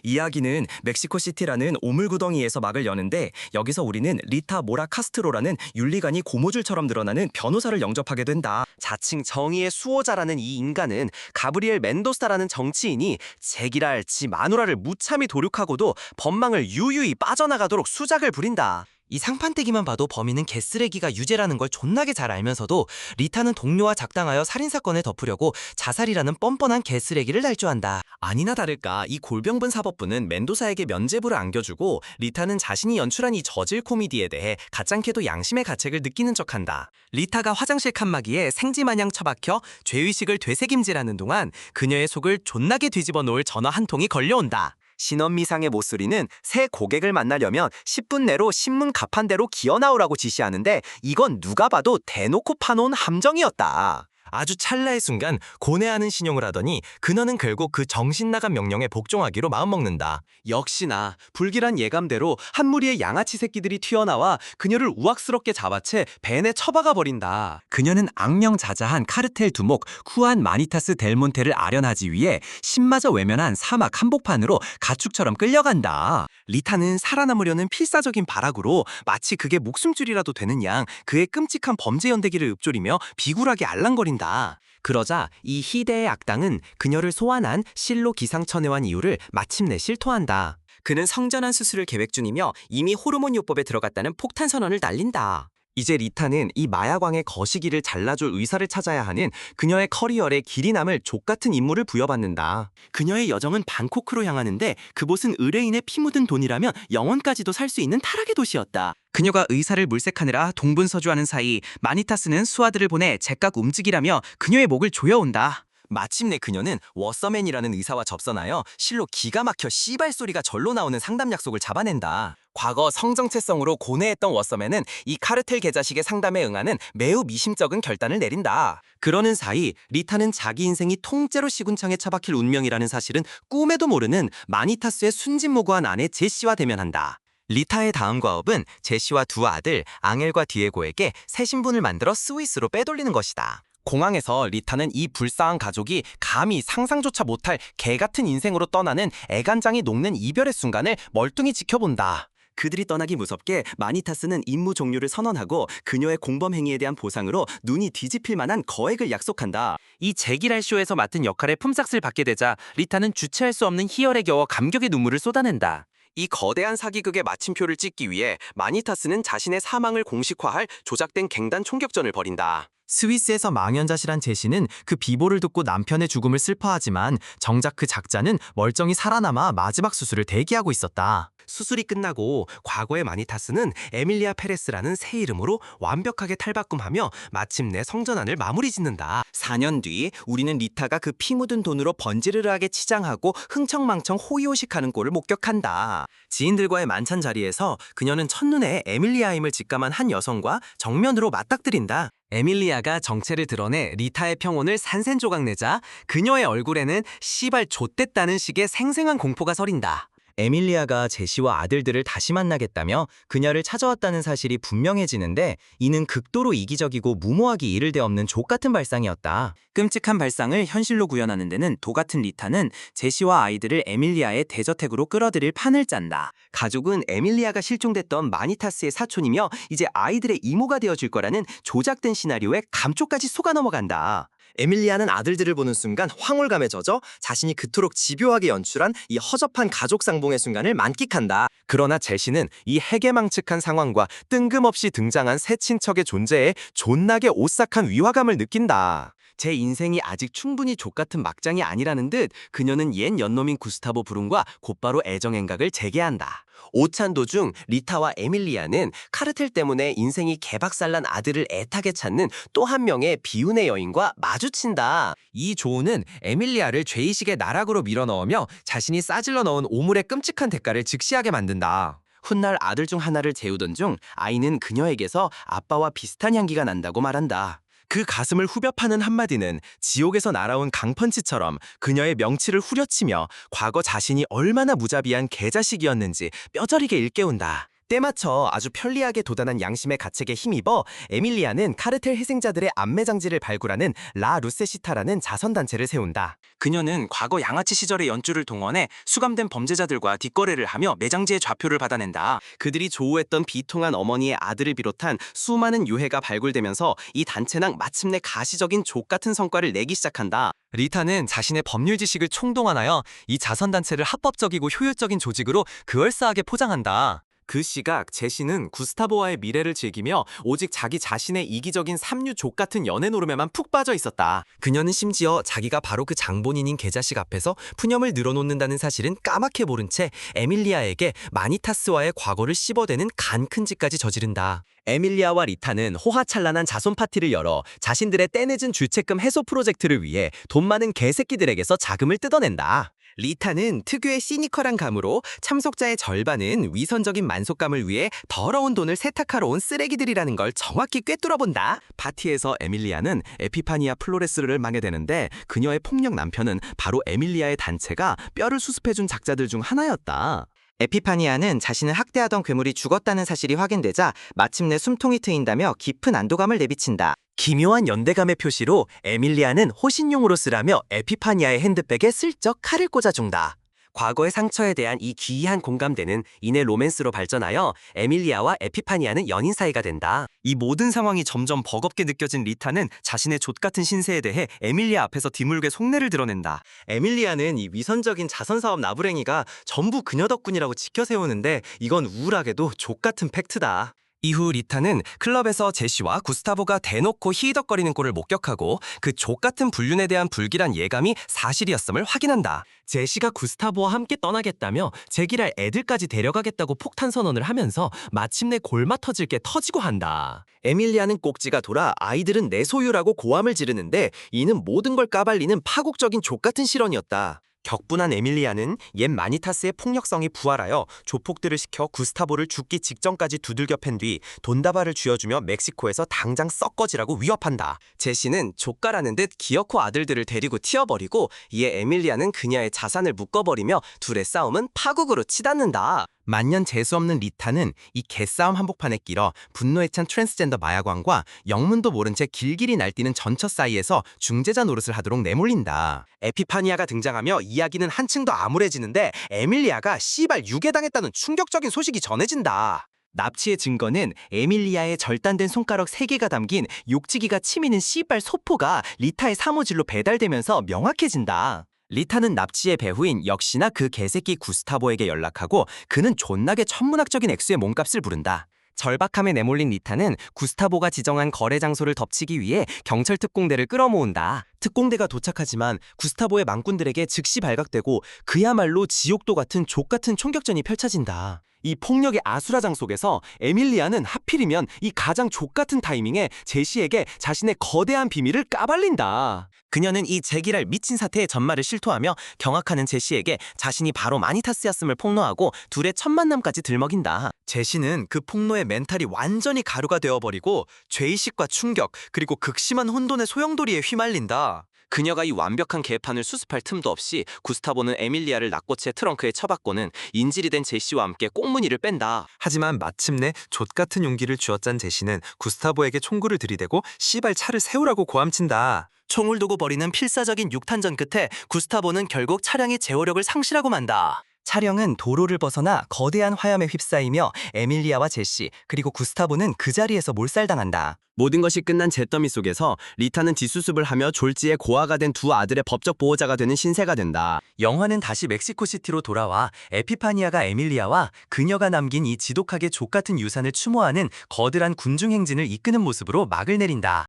이야기는 멕시코시티라는 오물구덩이에서 막을 여는데 여기서 우리는 리타 모라 카스트로라는 윤리관이 고무줄처럼 늘어나는 변호사를 영접하게 된다. 자칭 정의의 수호자라는 이 인간은 가브리엘 멘도사라는 정치인이 제기랄 지 마누라를 무참히 도륙하고도 법망을 유유히 빠져나가도록 수작을 부린다. 이 상판떼기만 봐도 범인은 개쓰레기가 유죄라는 걸 존나게 잘 알면서도 리타는 동료와 작당하여 살인사건을 덮으려고 자살이라는 뻔뻔한 개쓰레기를 날조한다. 아니나 다를까 이 골병분 사법부는 멘도사에게 면죄부를 안겨주고 리타는 자신이 연출한 이 저질 코미디에 대해 가짱캐도 양심의 가책을 느끼는 척한다. 리타가 화장실 칸막이에 생지마냥 처박혀 죄의식을 되새김질하는 동안 그녀의 속을 존나게 뒤집어 놓을 전화 한 통이 걸려온다. 신원미상의 모쏠이는 새 고객을 만나려면 10분 내로 신문 가판대로 기어나오라고 지시하는데 이건 누가 봐도 대놓고 파놓은 함정이었다. 아주 찰나의 순간 고뇌하는 신용을 하더니 그녀는 결국 그 정신나간 명령에 복종하기로 마음먹는다. 역시나 불길한 예감대로 한 무리의 양아치 새끼들이 튀어나와 그녀를 우악스럽게 잡아채 벤에 처박아 버린다. 그녀는 악령자자한 카르텔 두목 쿠안 마니타스 델몬테를 아련하지 위해 신마저 외면한 사막 한복판으로 가축처럼 끌려간다. 리타는 살아남으려는 필사적인 발악으로 마치 그게 목숨줄이라도 되는 양 그의 끔찍한 범죄 연대기를 읊조리며 비굴하게 알랑거린다. 그러자 이 희대의 악당은 그녀를 소환한 실로 기상천외한 이유를 마침내 실토한다. 그는 성전환 수술을 계획 중이며 이미 호르몬 요법에 들어갔다는 폭탄 선언을 날린다. 이제 리타는 이 마약왕의 거시기를 잘라줄 의사를 찾아야 하는 그녀의 커리어에 길이 남을 족같은 임무를 부여받는다. 그녀의 여정은 방코크로 향하는데 그곳은 의뢰인의 피 묻은 돈이라면 영원까지도 살 수 있는 타락의 도시였다. 그녀가 의사를 물색하느라 동분서주하는 사이 마니타스는 수하들을 보내 제깍 움직이라며 그녀의 목을 조여온다. 마침내 그녀는 워서맨이라는 의사와 접선하여 실로 기가 막혀 씨발 소리가 절로 나오는 상담 약속을 잡아낸다. 과거 성정체성으로 고뇌했던 워서맨은 이 카르텔 개자식의 상담에 응하는 매우 미심쩍은 결단을 내린다. 그러는 사이 리타는 자기 인생이 통째로 시군창에 처박힐 운명이라는 사실은 꿈에도 모르는 마니타스의 순진무구한 아내 제시와 대면한다. 리타의 다음 과업은 제시와 두 아들 앙헬과 디에고에게 새 신분을 만들어 스위스로 빼돌리는 것이다. 공항에서 리타는 이 불쌍한 가족이 감히 상상조차 못할 개같은 인생으로 떠나는 애간장이 녹는 이별의 순간을 멀뚱히 지켜본다. 그들이 떠나기 무섭게 마니타스는 임무 종료를 선언하고 그녀의 공범 행위에 대한 보상으로 눈이 뒤집힐 만한 거액을 약속한다. 이 제기랄 쇼에서 맡은 역할의 품삯을 받게 되자 리타는 주체할 수 없는 희열에 겨워 감격의 눈물을 쏟아낸다. 이 거대한 사기극의 마침표를 찍기 위해 마니타스는 자신의 사망을 공식화할 조작된 갱단 총격전을 벌인다. 스위스에서 망연자실한 제시는 그 비보를 듣고 남편의 죽음을 슬퍼하지만 정작 그 작자는 멀쩡히 살아남아 마지막 수술을 대기하고 있었다. 수술이 끝나고 과거의 마니타스는 에밀리아 페레스라는 새 이름으로 완벽하게 탈바꿈하며 마침내 성전환을 마무리 짓는다. 4년 뒤 우리는 리타가 그 피 묻은 돈으로 번지르르하게 치장하고 흥청망청 호의호식하는 꼴을 목격한다. 지인들과의 만찬 자리에서 그녀는 첫눈에 에밀리아임을 직감한 한 여성과 정면으로 맞닥뜨린다. 에밀리아가 정체를 드러내 리타의 평온을 산산조각내자 그녀의 얼굴에는 씨발 좆됐다는 식의 생생한 공포가 서린다. 에밀리아가 제시와 아들들을 다시 만나겠다며 그녀를 찾아왔다는 사실이 분명해지는데 이는 극도로 이기적이고 무모하기 이를 데 없는 족같은 발상이었다. 끔찍한 발상을 현실로 구현하는 데는 도같은 리타는 제시와 아이들을 에밀리아의 대저택으로 끌어들일 판을 짠다. 가족은 에밀리아가 실종됐던 마니타스의 사촌이며 이제 아이들의 이모가 되어줄 거라는 조작된 시나리오에 감쪽까지 속아 넘어간다. 에밀리아는 아들들을 보는 순간 황홀감에 젖어 자신이 그토록 집요하게 연출한 이 허접한 가족 상봉의 순간을 만끽한다. 그러나 제시는 이 해괴망측한 상황과 뜬금없이 등장한 새 친척의 존재에 존나게 오싹한 위화감을 느낀다. 제 인생이 아직 충분히 족같은 막장이 아니라는 듯 그녀는 옛 연놈인 구스타보 브룬과 곧바로 애정행각을 재개한다. 오찬 도중 리타와 에밀리아는 카르텔 때문에 인생이 개박살난 아들을 애타게 찾는 또 한 명의 비운의 여인과 마주친다. 이 조우는 에밀리아를 죄의식의 나락으로 밀어넣으며 자신이 싸질러 넣은 오물의 끔찍한 대가를 직시하게 만든다. 훗날 아들 중 하나를 재우던 중 아이는 그녀에게서 아빠와 비슷한 향기가 난다고 말한다. 그 가슴을 후벼 파는 한마디는 지옥에서 날아온 강펀치처럼 그녀의 명치를 후려치며 과거 자신이 얼마나 무자비한 개자식이었는지 뼈저리게 일깨운다. 때맞춰 아주 편리하게 도단한 양심의 가책에 힘입어 에밀리아는 카르텔 희생자들의 안매장지를 발굴하는 라 루세시타라는 자선단체를 세운다. 그녀는 과거 양아치 시절의 연주를 동원해 수감된 범죄자들과 뒷거래를 하며 매장지의 좌표를 받아낸다. 그들이 조우했던 비통한 어머니의 아들을 비롯한 수많은 유해가 발굴되면서 이 단체는 마침내 가시적인 족같은 성과를 내기 시작한다. 리타는 자신의 법률 지식을 총동원하여 이 자선단체를 합법적이고 효율적인 조직으로 그럴싸하게 포장한다. 그 시각 제시는 구스타보와의 미래를 즐기며 오직 자기 자신의 이기적인 삼류 족같은 연애 노름에만 푹 빠져 있었다. 그녀는 심지어 자기가 바로 그 장본인인 계자식 앞에서 푸념을 늘어놓는다는 사실은 까맣게 모른 채 에밀리아에게 마니타스와의 과거를 씹어대는 간 큰 짓까지 저지른다. 에밀리아와 리타는 호화찬란한 자손 파티를 열어 자신들의 떼내준 주택금 해소 프로젝트를 위해 돈 많은 개새끼들에게서 자금을 뜯어낸다. 리타는 특유의 시니컬한 감으로 참석자의 절반은 위선적인 만족감을 위해 더러운 돈을 세탁하러 온 쓰레기들이라는 걸 정확히 꿰뚫어본다. 파티에서 에밀리아는 에피파니아 플로레스를 만게 되는데 그녀의 폭력 남편은 바로 에밀리아의 단체가 뼈를 수습해준 작자들 중 하나였다. 에피파니아는 자신을 학대하던 괴물이 죽었다는 사실이 확인되자 마침내 숨통이 트인다며 깊은 안도감을 내비친다. 기묘한 연대감의 표시로 에밀리아는 호신용으로 쓰라며 에피파니아의 핸드백에 슬쩍 칼을 꽂아준다. 과거의 상처에 대한 이 기이한 공감대는 이내 로맨스로 발전하여 에밀리아와 에피파니아는 연인 사이가 된다. 이 모든 상황이 점점 버겁게 느껴진 리타는 자신의 족같은 신세에 대해 에밀리아 앞에서 뒤물게 속내를 드러낸다. 에밀리아는 이 위선적인 자선사업 나부랭이가 전부 그녀 덕분이라고 지켜세우는데 이건 우울하게도 족같은 팩트다. 이후 리타는 클럽에서 제시와 구스타보가 대놓고 히덕거리는 꼴을 목격하고 그 족같은 불륜에 대한 불길한 예감이 사실이었음을 확인한다. 제시가 구스타보와 함께 떠나겠다며 제기랄 애들까지 데려가겠다고 폭탄 선언을 하면서 마침내 골마 터질 게 터지고 한다. 에밀리아는 꼭지가 돌아 아이들은 내 소유라고 고함을 지르는데 이는 모든 걸 까발리는 파국적인 족같은 실언이었다. 격분한 에밀리아는 옛 마니타스의 폭력성이 부활하여 조폭들을 시켜 구스타보를 죽기 직전까지 두들겨 팬 뒤 돈다발을 쥐어주며 멕시코에서 당장 썩거지라고 위협한다. 제시는 족가라는 듯 기어코 아들들을 데리고 튀어버리고 이에 에밀리아는 그녀의 자산을 묶어버리며 둘의 싸움은 파국으로 치닫는다. 만년 재수없는 리타는 이 개싸움 한복판에 끼러 분노에 찬 트랜스젠더 마야광과 영문도 모른 채 길길이 날뛰는 전처 사이에서 중재자 노릇을 하도록 내몰린다. 에피파니아가 등장하며 이야기는 한층 더 암울해지는데 에밀리아가 씨발 유괴당했다는 충격적인 소식이 전해진다. 납치의 증거는 에밀리아의 절단된 손가락 3개가 담긴 욕지기가 치미는 씨발 소포가 리타의 사무실로 배달되면서 명확해진다. 리타는 납치의 배후인 역시나 그 개새끼 구스타보에게 연락하고 그는 존나게 천문학적인 액수의 몸값을 부른다. 절박함에 내몰린 리타는 구스타보가 지정한 거래 장소를 덮치기 위해 경찰 특공대를 끌어모은다. 특공대가 도착하지만 구스타보의 망꾼들에게 즉시 발각되고 그야말로 지옥도 같은 족같은 총격전이 펼쳐진다. 이 폭력의 아수라장 속에서 에밀리아는 하필이면 이 가장 족같은 타이밍에 제시에게 자신의 거대한 비밀을 까발린다. 그녀는 이 제기랄 미친 사태의 전말을 실토하며 경악하는 제시에게 자신이 바로 마니타스였음을 폭로하고 둘의 첫 만남까지 들먹인다. 제시는 그 폭로의 멘탈이 완전히 가루가 되어버리고 죄의식과 충격 그리고 극심한 혼돈의 소용돌이에 휘말린다. 그녀가 이 완벽한 계판을 수습할 틈도 없이 구스타보는 에밀리아를 낚고채 트렁크에 처박고는 인질이 된 제시와 함께 꽁무니를 뺀다. 하지만 마침내 족같은 용기를 쥐어짠 제시는 구스타보에게 총구를 들이대고 씨발 차를 세우라고 고함친다. 총을 두고 벌이는 필사적인 육탄전 끝에 구스타보는 결국 차량의 제어력을 상실하고 만다. 차량은 도로를 벗어나 거대한 화염에 휩싸이며 에밀리아와 제시 그리고 구스타보는 그 자리에서 몰살당한다. 모든 것이 끝난 잿더미 속에서 리타는 뒷수습을 하며 졸지에 고아가 된 두 아들의 법적 보호자가 되는 신세가 된다. 영화는 다시 멕시코시티로 돌아와 에피파니아가 에밀리아와 그녀가 남긴 이 지독하게 족같은 유산을 추모하는 거대한 군중 행진을 이끄는 모습으로 막을 내린다.